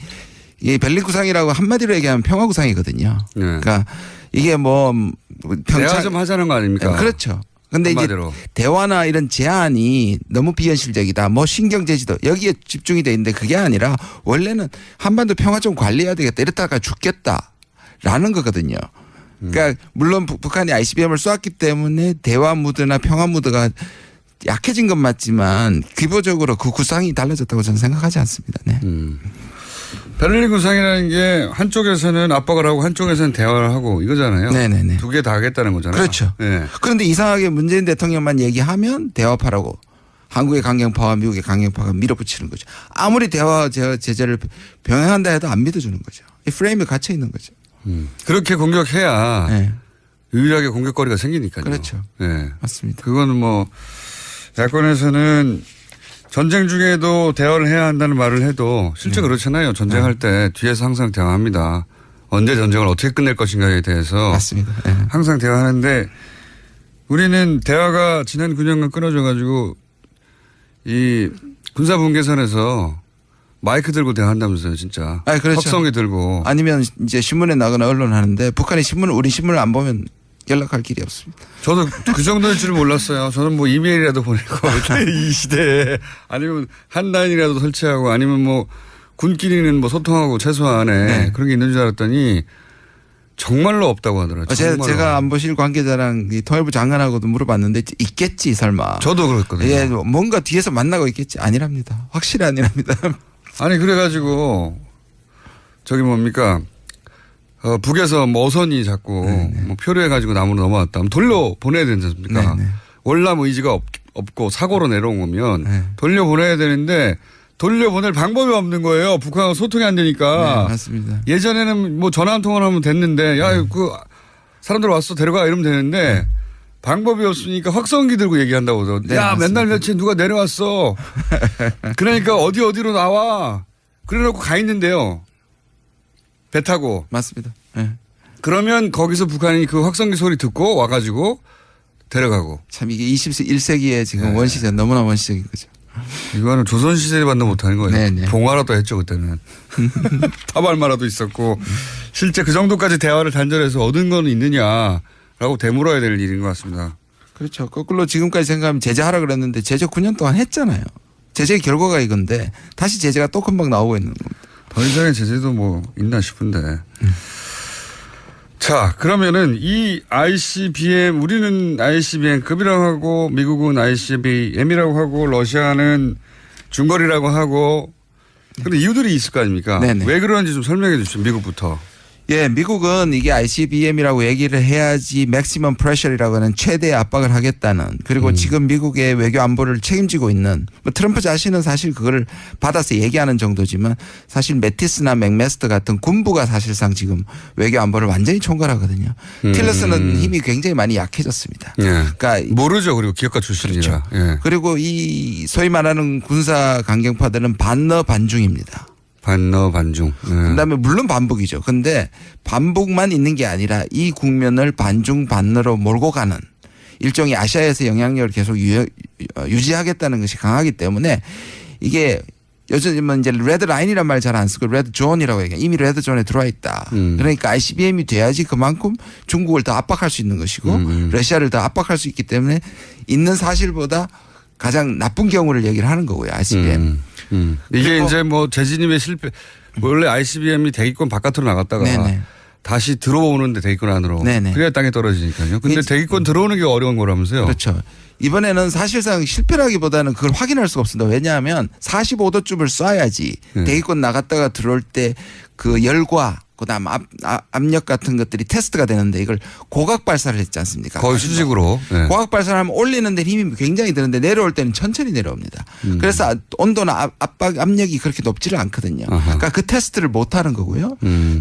이 베를린 구상이라고 한마디로 얘기하면 평화 구상이거든요. 네. 그러니까 이게 뭐 대화 좀 하자는 거 아닙니까? 그렇죠. 근데 한마디로. 이제 대화나 이런 제안이 너무 비현실적이다. 뭐 신경 제지도 여기에 집중이 돼 있는데 그게 아니라 원래는 한반도 평화 좀 관리해야 되겠다. 이랬다가 죽겠다라는 거거든요. 그러니까 물론 북한이 ICBM을 쏘았기 때문에 대화 무드나 평화 무드가 약해진 건 맞지만 기본적으로 그 구상이 달라졌다고 저는 생각하지 않습니다. 네. 베를린 구상이라는 게 한쪽에서는 압박을 하고 한쪽에서는 대화를 하고 이거잖아요. 네네네. 두 개 다 하겠다는 거잖아요. 그렇죠. 네. 그런데 이상하게 문재인 대통령만 얘기하면 대화파라고 한국의 강경파와 미국의 강경파가 밀어붙이는 거죠. 아무리 대화 제재를 병행한다 해도 안 믿어주는 거죠. 이 프레임에 갇혀 있는 거죠. 그렇게 공격해야 네. 유일하게 공격거리가 생기니까요. 그렇죠. 네. 맞습니다. 그거는 뭐 야권에서는 전쟁 중에도 대화를 해야 한다는 말을 해도 실제 그렇잖아요. 전쟁할 때 뒤에서 항상 대화합니다. 언제 전쟁을 어떻게 끝낼 것인가에 대해서 맞습니다. 네. 항상 대화하는데 우리는 대화가 지난 9년간 끊어져 가지고 이 군사분계선에서 마이크 들고 대화한다면서요, 진짜. 아니, 그렇죠. 확성기 들고. 아니면 이제 신문에 나거나 언론 하는데 북한이 우리 신문을 안 보면 연락할 길이 없습니다. 저도 그 정도일 줄은 몰랐어요. 저는 뭐 이메일이라도 보내고 이 시대에 아니면 한라인이라도 설치하고 아니면 뭐 군끼리는 뭐 소통하고 최소한에 네. 그런 게 있는 줄 알았더니 정말로 없다고 하더라고요. 제가 안보실 관계자랑 이 통일부 장관하고도 물어봤는데 있겠지 설마. 저도 그랬거든요. 예, 뭔가 뒤에서 만나고 있겠지. 아니랍니다. 확실히 아니랍니다. 아니 그래가지고 저기 뭡니까 북에서 뭐 어선이 자꾸 뭐 표류해가지고 남으로 넘어왔다. 그럼 돌려 보내야 되지 않습니까? 월남 의지가 없고 사고로 내려온 거면 돌려 보내야 되는데 돌려 보낼 방법이 없는 거예요. 북한과 소통이 안 되니까. 네, 맞습니다. 예전에는 뭐 전화 한 통화를 하면 됐는데 야 그 사람들 왔어 데려가 이러면 되는데 방법이 없으니까 확성기 들고 얘기한다고. 네, 야 맞습니다. 맨날 며칠 누가 내려왔어. 그러니까 어디로 나와. 그래놓고 가 있는데요. 배 타고. 맞습니다. 네. 그러면 거기서 북한이 그 확성기 소리 듣고 와가지고 데려가고. 참 이게 21세기에 지금 원시적 너무나 원시적인 거죠. 이거는 조선시대에 반도 못하는 거예요. 네네. 봉화라도 했죠 그때는. 타발마라도 있었고 실제 그 정도까지 대화를 단절해서 얻은 건 있느냐라고 되물어야 될 일인 것 같습니다. 그렇죠. 거꾸로 지금까지 생각하면 제재하라 그랬는데 제재 9년 동안 했잖아요. 제재의 결과가 이건데 다시 제재가 또 금방 나오고 있는 겁니다. 더 이상의 제재도 뭐 있나 싶은데. 자, 그러면은 이 ICBM, 우리는 ICBM급이라고 하고 미국은 ICBM이라고 하고 러시아는 중거리라고 하고 그런 이유들이 있을 거 아닙니까? 네네. 왜 그런지 좀 설명해 주시죠. 미국부터. 예, 미국은 이게 ICBM이라고 얘기를 해야지 맥시멈 프레셔이라고 하는 최대 압박을 하겠다는 그리고 지금 미국의 외교 안보를 책임지고 있는 뭐 트럼프 자신은 사실 그걸 받아서 얘기하는 정도지만 사실 매티스나 맥메스터 같은 군부가 사실상 지금 외교 안보를 완전히 총괄하거든요. 틸러스는 힘이 굉장히 많이 약해졌습니다. 예. 그러니까 모르죠. 그리고 기업가 출신이라. 그렇죠. 예. 그리고 이 소위 말하는 군사 강경파들은 반러 반중입니다. 반러 반중. 예. 그다음에 물론 반북이죠. 근데 반북만 있는 게 아니라 이 국면을 반중 반러로 몰고 가는 일종의 아시아에서 영향력을 계속 유지하겠다는 것이 강하기 때문에 이게 요즘은 이제 레드 라인이란 말 잘 안 쓰고 레드 존이라고 얘기해요. 이미 레드 존에 들어와 있다. 그러니까 ICBM이 돼야지 그만큼 중국을 더 압박할 수 있는 것이고 러시아를 더 압박할 수 있기 때문에 있는 사실보다 가장 나쁜 경우를 얘기를 하는 거고요. ICBM. 이게 이제 뭐 재진입의 실패 원래 ICBM이 대기권 바깥으로 나갔다가 네네. 다시 들어오는데 대기권 안으로. 네네. 그래야 땅에 떨어지니까요. 근데 대기권 들어오는 게 어려운 거라면서요. 그렇죠. 이번에는 사실상 실패라기보다는 그걸 확인할 수가 없습니다. 왜냐하면 45도쯤을 쏴야지 대기권 나갔다가 들어올 때 그 열과 그다음 압력 같은 것들이 테스트가 되는데 이걸 고각 발사를 했지 않습니까? 거의 수직으로. 네. 고각 발사를 하면 올리는 데 힘이 굉장히 드는데 내려올 때는 천천히 내려옵니다. 그래서 온도나 압박 압력이 그렇게 높지를 않거든요. 그러니까 그 테스트를 못 하는 거고요.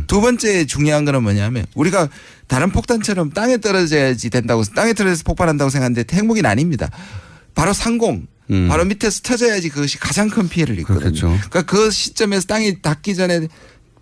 두 번째 중요한 거는 뭐냐면 우리가 다른 폭탄처럼 땅에 떨어져야지 된다고 땅에 떨어져서 폭발한다고 생각하는데 핵무기는 아닙니다. 바로 상공. 바로 밑에서 터져야지 그것이 가장 큰 피해를 입거든요. 그렇겠죠. 그러니까 그 시점에서 땅이 닿기 전에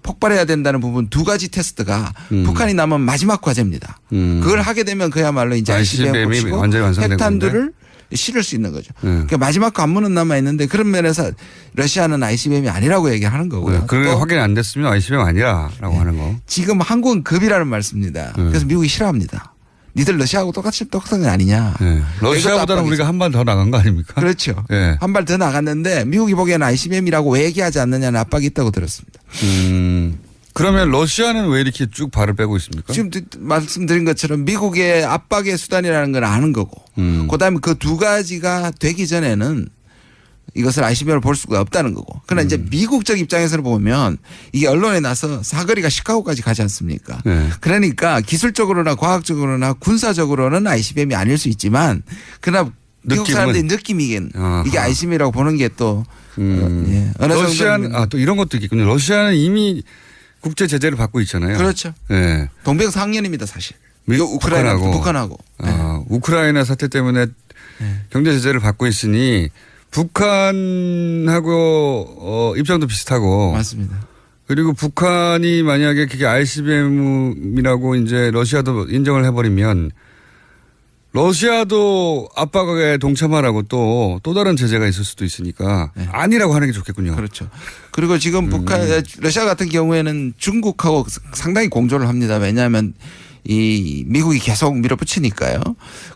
폭발해야 된다는 부분 두 가지 테스트가 북한이 남은 마지막 과제입니다. 그걸 하게 되면 그야말로 이제 ICBM이 완전히 완성된 핵탄두를 실을 수 있는 거죠. 그러니까 마지막 관문은 남아 있는데 그런 면에서 러시아는 ICBM이 아니라고 얘기하는 거고요. 그게 확인이 안 됐으면 ICBM 아니라라고 하는 거. 지금 한국은 급이라는 말씀입니다. 그래서 미국이 싫어합니다. 니들 러시아하고 똑같은 건 아니냐. 러시아보다는 우리가 한 발 더 나간 거 아닙니까? 그렇죠. 한 발 더 나갔는데 미국이 보기에는 ICBM이라고 왜 얘기하지 않느냐는 압박이 있다고 들었습니다. 그러면 러시아는 왜 이렇게 쭉 발을 빼고 있습니까? 지금 말씀드린 것처럼 미국의 압박의 수단이라는 걸 아는 거고 그다음에 그 두 가지가 되기 전에는 이것을 ICBM을 볼 수가 없다는 거고. 그러나 이제 미국적 입장에서 보면 이게 언론에 나서 사거리가 시카고까지 가지 않습니까? 그러니까 기술적으로나 과학적으로나 군사적으로는 ICBM이 아닐 수 있지만 그러나 미국 사람들이 느낌이긴 이게 ICBM이라고 보는 게 또 러시아는 또 이런 것도 있겠군요. 러시아는 이미 국제 제재를 받고 있잖아요. 그렇죠. 네. 동병상련입니다 사실. 북한하고. 우크라이나 사태 때문에 경제 제재를 받고 있으니 북한하고 입장도 비슷하고. 맞습니다. 그리고 북한이 만약에 그게 ICBM이라고 이제 러시아도 인정을 해버리면 러시아도 압박에 동참하라고 또 다른 제재가 있을 수도 있으니까 아니라고 하는 게 좋겠군요. 그렇죠. 그리고 지금 러시아 같은 경우에는 중국하고 상당히 공조를 합니다. 왜냐하면 이 미국이 계속 밀어붙이니까요.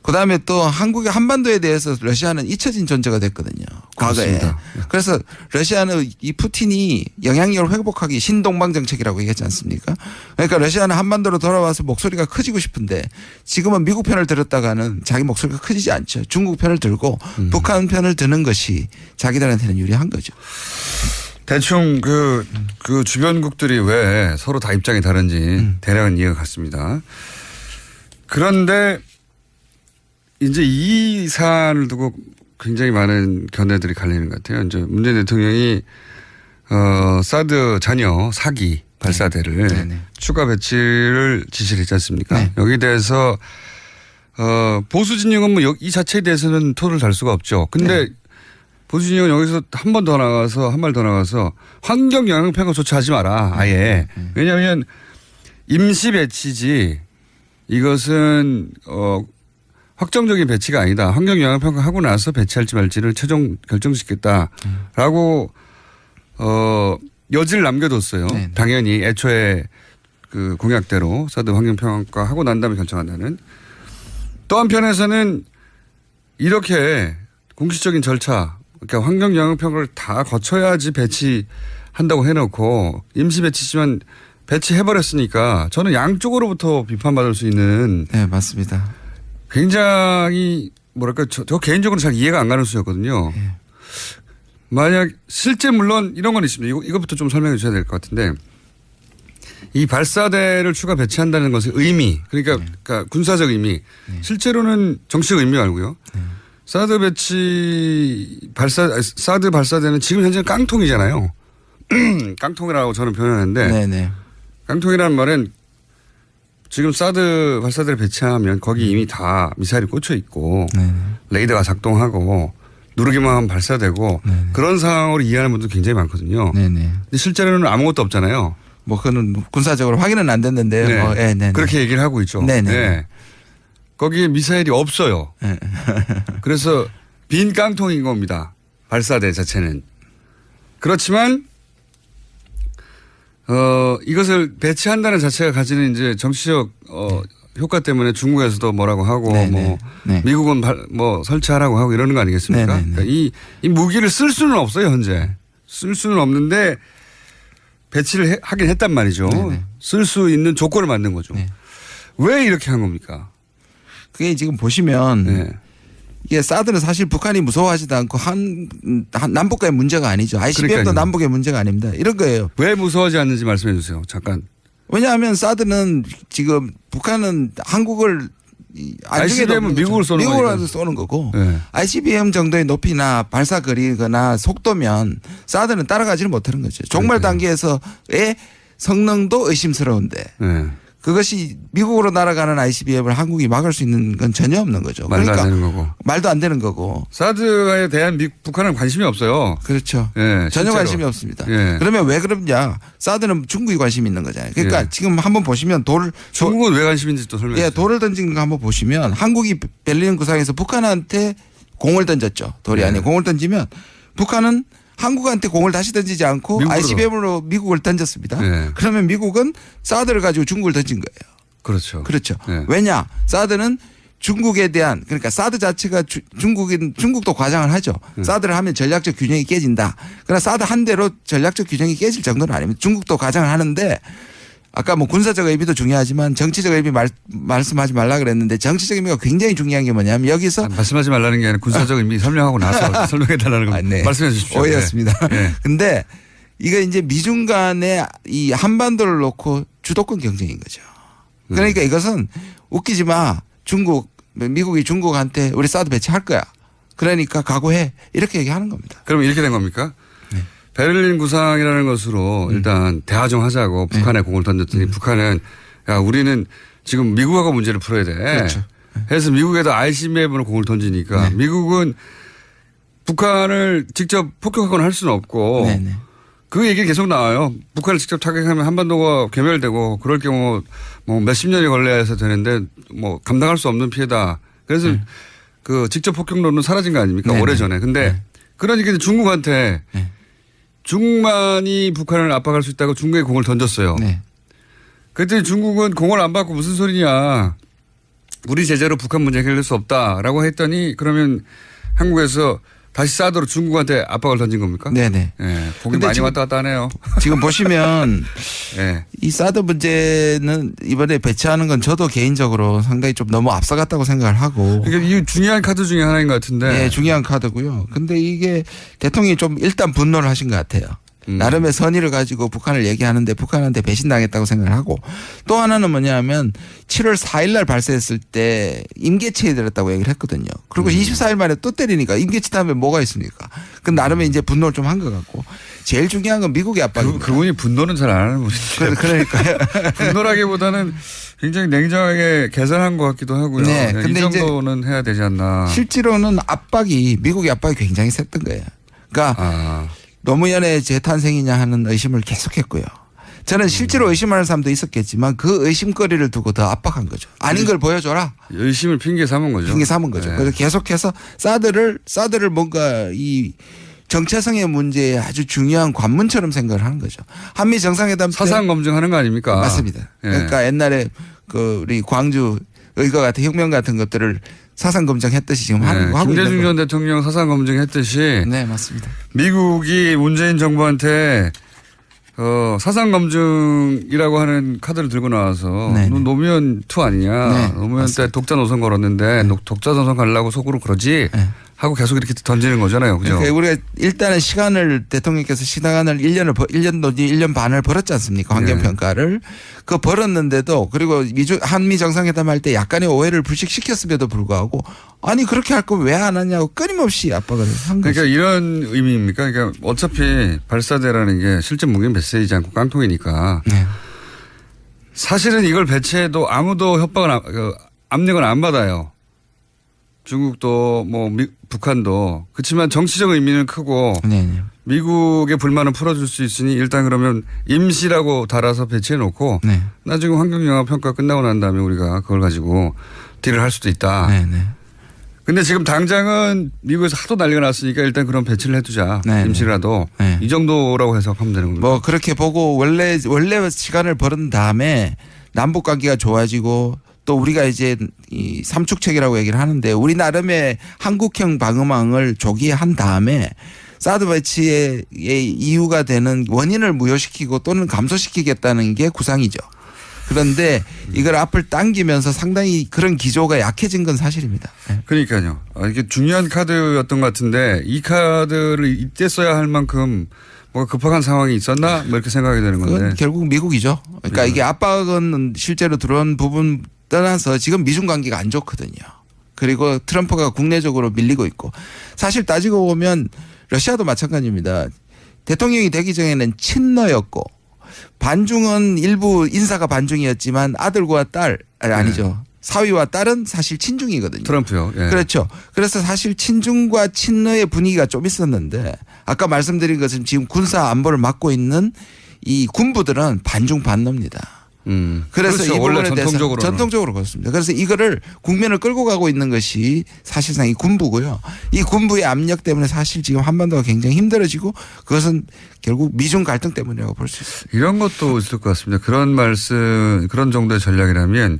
그다음에 또 한국의 한반도에 대해서 러시아는 잊혀진 존재가 됐거든요. 과거에. 그렇습니다. 그래서 러시아는 이 푸틴이 영향력을 회복하기 신동방 정책이라고 얘기하지 않습니까? 그러니까 러시아는 한반도로 돌아와서 목소리가 커지고 싶은데 지금은 미국 편을 들었다가는 자기 목소리가 커지지 않죠. 중국 편을 들고 북한 편을 드는 것이 자기들한테는 유리한 거죠. 대충 그 주변국들이 왜 서로 다 입장이 다른지 대략은 이해가 갔습니다. 그런데 이제 이 사안을 두고 굉장히 많은 견해들이 갈리는 것 같아요. 이제 문재인 대통령이 사드 잔여 4기 발사대를 추가 배치를 지시를 했지 않습니까? 여기에 대해서 보수 진영은 뭐 이 자체에 대해서는 토를 달 수가 없죠. 근데 보수 진영은 여기서 한 발 더 나가서 환경 영향 평가조차 하지 마라. 아예. 왜냐하면 임시 배치지 이것은 확정적인 배치가 아니다. 환경 영향 평가하고 나서 배치할지 말지를 최종 결정짓겠다라고 여지를 남겨뒀어요. 당연히 애초에 그 공약대로 사드 환경 평가하고 난 다음에 결정한다는. 또 한편에서는 이렇게 공식적인 절차, 그러니까 환경 영향 평가를 다 거쳐야지 배치한다고 해놓고 임시 배치지만 배치해버렸으니까 저는 양쪽으로부터 비판받을 수 있는. 네, 맞습니다. 굉장히 뭐랄까 저 개인적으로 잘 이해가 안 가는 수였거든요. 만약 실제 물론 이런 건 있습니다. 이것부터 좀 설명해 주셔야 될 것 같은데 이 발사대를 추가 배치한다는 것의 의미 그러니까 군사적 의미 실제로는 정치적 의미 말고요. 사드 발사대는 지금 현재 깡통이잖아요. 깡통이라고 저는 표현하는데 깡통이라는 말은 지금 사드 발사대를 배치하면 거기 이미 다 미사일이 꽂혀 있고 레이더가 작동하고 누르기만 하면 발사되고 그런 상황으로 이해하는 분도 굉장히 많거든요. 근데 실제로는 아무것도 없잖아요. 뭐 그거는 군사적으로 확인은 안 됐는데요. 그렇게 얘기를 하고 있죠. 거기에 미사일이 없어요. 그래서 빈 깡통인 겁니다. 발사대 자체는. 그렇지만 이것을 배치한다는 자체가 가지는 이제 정치적 효과 때문에 중국에서도 뭐라고 하고 미국은 뭐 설치하라고 하고 이러는 거 아니겠습니까? 그러니까 이 무기를 쓸 수는 없어요 현재. 쓸 수는 없는데 배치를 하긴 했단 말이죠. 네네. 쓸 수 있는 조건을 만든 거죠. 네. 왜 이렇게 한 겁니까? 그게 지금 보시면 네. 이게 사드는 사실 북한이 무서워하지도 않고 남북과의 문제가 아니죠. ICBM도 그러니까요. 남북의 문제가 아닙니다. 이런 거예요. 왜 무서워하지 않는지 말씀해 주세요. 잠깐. 왜냐하면 사드는 지금 북한은 한국을 ICBM은 미국을 쏘는 거니까. 미국으로 쏘는 거고 네. ICBM 정도의 높이나 발사 거리거나 속도면 사드는 따라가지를 못하는 거죠. 종말 단계에서의 성능도 의심스러운데 네. 그것이 미국으로 날아가는 ICBM을 한국이 막을 수 있는 건 전혀 없는 거죠. 말도 안 되는 거고. 말도 안 되는 거고. 사드에 대한 북한은 관심이 없어요. 그렇죠. 예, 전혀 실제로. 관심이 없습니다. 예. 그러면 왜 그러냐? 사드는 중국이 관심이 있는 거잖아요. 그러니까 예. 지금 한번 보시면 중국은 왜 관심인지 또 설명해 주세요. 돌을 던진 거 한번 보시면 한국이 베를린 구상에서 북한한테 공을 던졌죠. 돌이 예. 아니고 공을 던지면 북한은 한국한테 공을 다시 던지지 않고 미국으로. ICBM으로 미국을 던졌습니다. 예. 그러면 미국은 사드를 가지고 중국을 던진 거예요. 그렇죠. 그렇죠. 예. 왜냐? 사드는 중국에 대한 그러니까 사드 자체가 중국도 과장을 하죠. 사드를 하면 전략적 균형이 깨진다. 그러나 사드 한 대로 전략적 균형이 깨질 정도는 아닙니다. 중국도 과장을 하는데 아까 뭐 군사적 의미도 중요하지만 정치적 의미 말씀하지 말라 그랬는데 정치적 의미가 굉장히 중요한 게 뭐냐면 여기서 말씀하지 말라는 게 아니라 군사적 의미 설명하고 나서 설명해 달라는 거 네. 말씀해 주십시오. 오해였습니다. 네. 근데 이거 이제 미중 간의 이 한반도를 놓고 주도권 경쟁인 거죠. 그러니까 이것은 웃기지 마. 미국이 중국한테 우리 사드 배치할 거야. 그러니까 각오해. 이렇게 얘기하는 겁니다. 그럼 이렇게 된 겁니까? 네. 베를린 구상이라는 것으로 일단 대화정하자고 북한에 공을 던졌더니 북한은 야 우리는 지금 미국하고 문제를 풀어야 돼. 그렇죠. 해서 미국에다 ICBM으로 공을 던지니까 미국은 북한을 직접 폭격하거나 할 수는 없고 네네. 그 얘기 계속 나와요. 북한을 직접 타격하면 한반도가 괴멸되고 그럴 경우 뭐 몇십 년이 걸려야 해서 되는데 뭐 감당할 수 없는 피해다. 그래서 그 직접 폭격론은 사라진 거 아닙니까? 네네. 오래전에. 근데 그러니까 중국한테 중국만이 북한을 압박할 수 있다고 중국에 공을 던졌어요. 네. 그랬더니 중국은 공을 안 받고 무슨 소리냐. 우리 제재로 북한 문제 해결될 수 없다라고 했더니 그러면 한국에서 다시 사드로 중국한테 압박을 던진 겁니까? 네네. 예, 보기 많이 왔다 갔다 하네요. 지금 보시면 예. 이 사드 문제는 이번에 배치하는 건 저도 개인적으로 상당히 좀 너무 앞서갔다고 생각을 하고. 그러니까 이 중요한 카드 중에 하나인 것 같은데. 네, 중요한 카드고요. 근데 이게 대통령이 좀 일단 분노를 하신 것 같아요. 나름의 선의를 가지고 북한을 얘기하는데 북한한테 배신당했다고 생각을 하고 또 하나는 뭐냐면 7월 4일 날 발사했을 때 임계치에 들었다고 얘기를 했거든요. 그리고 24일 만에 또 때리니까 임계치 다음에 뭐가 있습니까? 그 나름의 이제 분노를 좀 한 것 같고 제일 중요한 건 미국의 압박입니다. 그분이 분노는 잘 안 하는 분인데. 그러니까요. 분노라기보다는 굉장히 냉정하게 계산한 것 같기도 하고요. 네, 근데 이 정도는 해야 되지 않나. 실제로는 미국의 압박이 굉장히 셌던 거예요. 그러니까 노무현의 재탄생이냐 하는 의심을 계속했고요. 저는 실제로 의심하는 사람도 있었겠지만 그 의심거리를 두고 더 압박한 거죠. 아닌 걸 보여줘라. 의심을 핑계 삼은 거죠. 핑계 삼은 거죠. 네. 그래서 계속해서 사드를 뭔가 이 정체성의 문제에 아주 중요한 관문처럼 생각을 하는 거죠. 한미 정상회담 때 사상 검증하는 거 아닙니까? 맞습니다. 예. 그러니까 옛날에 그 우리 광주 의거 같은 혁명 같은 것들을 사상 검증했듯이 지금 하는 거 하고 있는 김대중 거. 전 대통령 사상 검증했듯이 네, 맞습니다. 미국이 문재인 정부한테 사상 검증이라고 하는 카드를 들고 나와서 네, 너 노무현 투 아니냐. 네, 노무현 때 독자 노선 걸었는데 독자 노선 가려고 속으로 그러지 하고 계속 이렇게 던지는 거잖아요. 그죠? 그러니까 우리가 일단은 대통령께서 시간을 1년 반을 벌었지 않습니까? 환경평가를. 그거 벌었는데도 그리고 한미 정상회담 할 때 약간의 오해를 불식시켰음에도 불구하고 아니 그렇게 할 거면 왜 안 하냐고 끊임없이 압박을 한 거죠. 그러니까 이런 의미입니까? 그러니까 어차피 발사대라는 게 실제 무기는 배치되지 않고 깡통이니까 사실은 이걸 배치해도 아무도 압력을 안 받아요. 중국도 북한도. 그렇지만 정치적 의미는 크고 미국의 불만을 풀어줄 수 있으니 일단 그러면 임시라고 달아서 배치해 놓고 나중에 환경영향평가 끝나고 난 다음에 우리가 그걸 가지고 딜을 할 수도 있다. 근데 지금 당장은 미국에서 하도 난리가 났으니까 일단 그런 배치를 해두자. 임시라도. 이 정도라고 해석하면 되는 겁니다. 뭐 그렇게 보고 원래 시간을 벌은 다음에 남북 관계가 좋아지고 또 우리가 이제 이 삼축책이라고 얘기를 하는데 우리 나름의 한국형 방어망을 조기에 한 다음에 사드 배치의 이유가 되는 원인을 무효시키고 또는 감소시키겠다는 게 구상이죠. 그런데 이걸 앞을 당기면서 상당히 그런 기조가 약해진 건 사실입니다. 그러니까요. 이게 중요한 카드였던 것 같은데 이 카드를 이때 써야 할 만큼 뭐가 급박한 상황이 있었나? 뭐 이렇게 생각이 되는 건데. 그건 결국 미국이죠. 그러니까 이게 압박은 실제로 들어온 부분 떠나서 지금 미중 관계가 안 좋거든요. 그리고 트럼프가 국내적으로 밀리고 있고 사실 따지고 보면 러시아도 마찬가지입니다. 대통령이 되기 전에는 친러였고 반중은 일부 인사가 반중이었지만 아들과 딸 아니죠. 사위와 딸은 사실 친중이거든요. 트럼프요. 예. 그렇죠. 그래서 사실 친중과 친러의 분위기가 좀 있었는데 아까 말씀드린 것처럼 지금 군사 안보를 맡고 있는 이 군부들은 반중 반러입니다. 그래서 그렇죠. 이 부분에 원래 대해서 전통적으로 그렇습니다. 그래서 이거를 국면을 끌고 가고 있는 것이 사실상 이 군부고요. 이 군부의 압력 때문에 사실 지금 한반도가 굉장히 힘들어지고 그것은 결국 미중 갈등 때문이라고 볼 수 있습니다. 이런 것도 있을 것 같습니다. 그런 말씀, 그런 정도의 전략이라면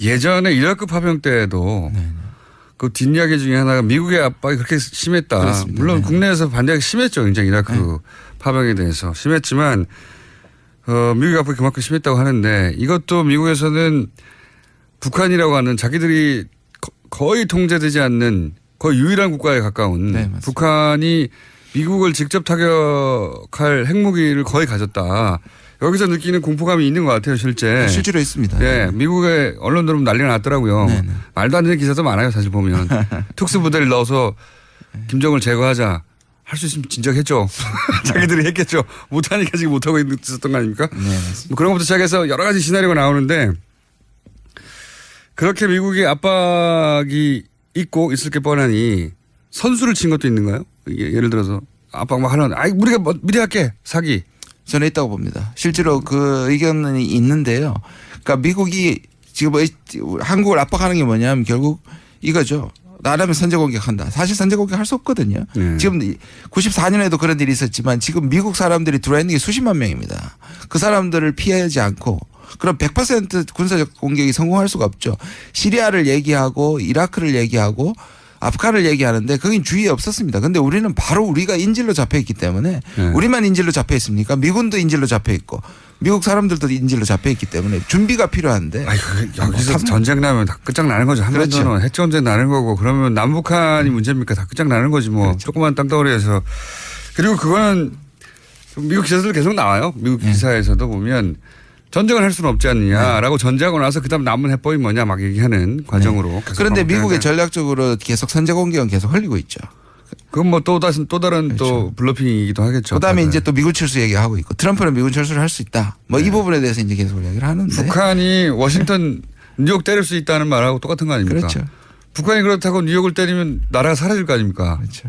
예전에 이라크 파병 때에도 그 뒷이야기 중에 하나가 미국의 압박이 그렇게 심했다. 그렇습니다. 물론 국내에서 반대가 심했죠. 굉장히 이라크 파병에 대해서 심했지만 미국의 압박이 그만큼 심했다고 하는데 이것도 미국에서는 북한이라고 하는 자기들이 거의 통제되지 않는 거의 유일한 국가에 가까운 북한이 미국을 직접 타격할 핵무기를 거의 가졌다. 여기서 느끼는 공포감이 있는 것 같아요, 실제. 실제로 있습니다. 네, 미국의 언론들은 난리가 났더라고요. 말도 안 되는 기사도 많아요, 사실 보면. 특수부대를 넣어서 김정을 제거하자. 할 수 있으면 진작 했죠. 자기들이 했겠죠. 못하니까 지금 못하고 있었던 거 아닙니까? 뭐 그런 것부터 시작해서 여러 가지 시나리오가 나오는데 그렇게 미국의 압박이 있고 있을 게 뻔하니 선수를 친 것도 있는가요? 예를 들어서 압박 막 하는 우리가 미리 할게 사기. 저는 있다고 봅니다. 실제로 그 의견이 있는데요. 그러니까 미국이 지금 한국을 압박하는 게 뭐냐면 결국 이거죠. 나라면 선제 공격한다. 사실 선제 공격할 수 없거든요. 지금 94년에도 그런 일이 있었지만 지금 미국 사람들이 들어와 있는 게 수십만 명입니다. 그 사람들을 피하지 않고 그럼 100% 군사적 공격이 성공할 수가 없죠. 시리아를 얘기하고 이라크를 얘기하고 아프간을 얘기하는데 거긴 주의에 없었습니다. 그런데 우리는 바로 우리가 인질로 잡혀 있기 때문에 우리만 인질로 잡혀 있습니까? 미군도 인질로 잡혀 있고 미국 사람들도 인질로 잡혀 있기 때문에 준비가 필요한데. 여기서 전쟁 나면 다 끝장나는 거죠. 한반도는 그렇죠. 핵전쟁 나는 거고 그러면 남북한이 문제입니까? 다 끝장나는 거지 뭐. 그렇죠. 조그만 땅덩어리에서. 그리고 그거는 미국 기사들 계속 나와요. 미국 기사에서도 보면 전쟁을 할 수는 없지 않느냐라고 전제하고 나서 그다음 남은 해법이 뭐냐 막 얘기하는 과정으로. 그런데 미국의 전략적으로 계속 선제 공격은 계속 흘리고 있죠. 그건 뭐 또 다른 그렇죠. 또 블러핑이기도 하겠죠. 그다음에 이제 또 미군 철수 얘기하고 있고 트럼프는 미군 철수를 할 수 있다. 뭐 이 부분에 대해서 이제 계속 이야기를 하는데. 북한이 워싱턴 뉴욕 때릴 수 있다는 말하고 똑같은 거 아닙니까? 그렇죠. 북한이 그렇다고 뉴욕을 때리면 나라가 사라질 거 아닙니까? 그렇죠.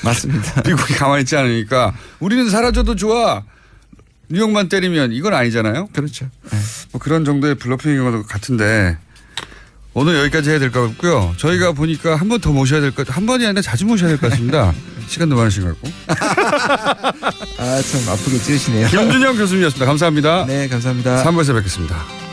맞습니다. 미국이 가만히 있지 않으니까 우리는 사라져도 좋아. 뉴욕만 때리면 이건 아니잖아요. 그렇죠. 뭐 그런 정도의 블러핑인 것 같은데 오늘 여기까지 해야 될 것 같고요. 저희가 보니까 한 번 더 모셔야 될 것, 한 번이 아니라 자주 모셔야 될 것 같습니다. 시간도 많으신 것 같고. 참 아프게 찌르시네요. 김준영 교수님이었습니다. 감사합니다. 네, 감사합니다. 3부에서 뵙겠습니다.